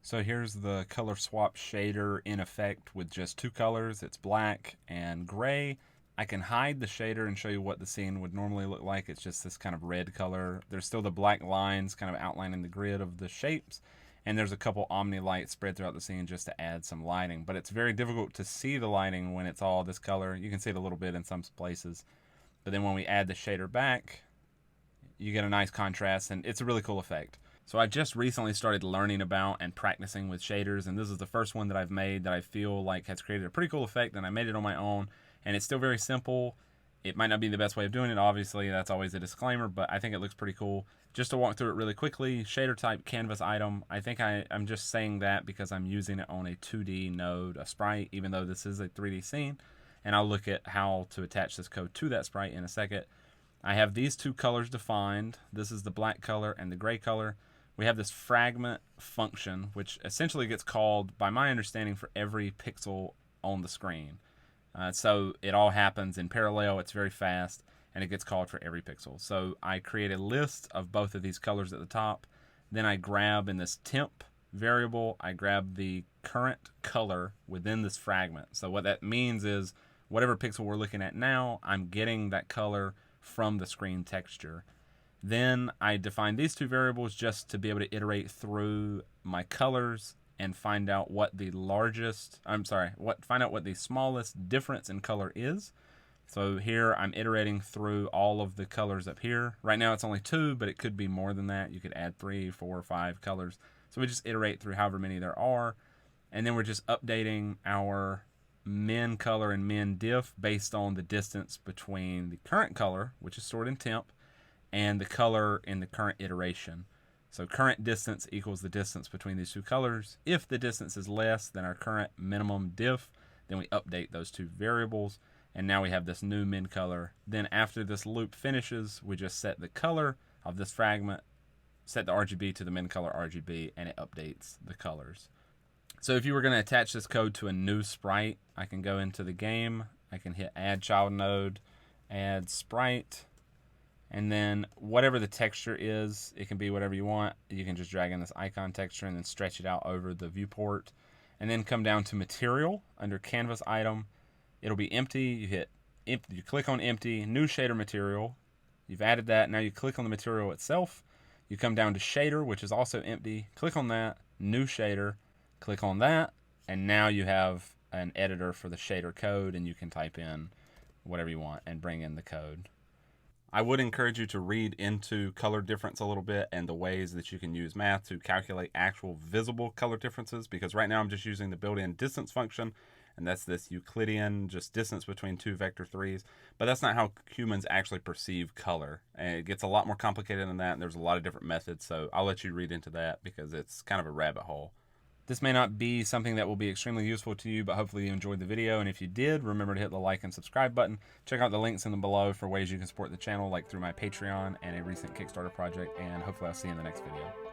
So here's the color swap shader in effect with just two colors. It's black and gray. I can hide the shader and show you what the scene would normally look like. It's just this kind of red color. There's still the black lines kind of outlining the grid of the shapes. And there's a couple omni lights spread throughout the scene just to add some lighting. But it's very difficult to see the lighting when it's all this color. You can see it a little bit in some places. But then when we add the shader back, you get a nice contrast, and it's a really cool effect. So I just recently started learning about and practicing with shaders, and this is the first one that I've made that I feel like has created a pretty cool effect, and I made it on my own, and it's still very simple. It might not be the best way of doing it, obviously, that's always a disclaimer, but I think it looks pretty cool. Just to walk through it really quickly, shader type canvas item. I think I'm just saying that because I'm using it on a 2D node, a sprite, even though this is a 3D scene, and I'll look at how to attach this code to that sprite in a second. I have these two colors defined. This is the black color and the gray color. We have this fragment function, which essentially gets called, by my understanding, for every pixel on the screen. So it all happens in parallel. It's very fast, and it gets called for every pixel. So I create a list of both of these colors at the top. Then I grab in this temp variable, I grab the current color within this fragment. So what that means is whatever pixel we're looking at now, I'm getting that color from the screen texture. Then I define these two variables just to be able to iterate through my colors and find out what the smallest difference in color is. So here I'm iterating through all of the colors up here. Right now it's only two, but it could be more than that. You could add 3, 4, 5 colors. So we just iterate through however many there are. And then we're just updating our min color and min diff based on the distance between the current color, which is stored in temp, and the color in the current iteration. So current distance equals the distance between these two colors. If the distance is less than our current minimum diff, then we update those two variables, and now we have this new min color. Then after this loop finishes, we just set the color of this fragment, set the RGB to the min color RGB, and it updates the colors. So if you were going to attach this code to a new sprite, I can go into the game, I can hit add child node, add sprite, and then whatever the texture is, it can be whatever you want. You can just drag in this icon texture and then stretch it out over the viewport. And then come down to material under canvas item. It'll be empty. You hit empty, you click on empty, new shader material. You've added that. Now you click on the material itself. You come down to shader, which is also empty. Click on that, new shader. Click on that, and now you have an editor for the shader code, and you can type in whatever you want and bring in the code. I would encourage you to read into color difference a little bit and the ways that you can use math to calculate actual visible color differences, because right now I'm just using the built-in distance function, and that's this Euclidean just distance between two vector 3's, but that's not how humans actually perceive color. And it gets a lot more complicated than that, and there's a lot of different methods, so I'll let you read into that because it's kind of a rabbit hole. This may not be something that will be extremely useful to you, but hopefully you enjoyed the video. And if you did, remember to hit the like and subscribe button. Check out the links in the below for ways you can support the channel, like through my Patreon and a recent Kickstarter project. And hopefully I'll see you in the next video.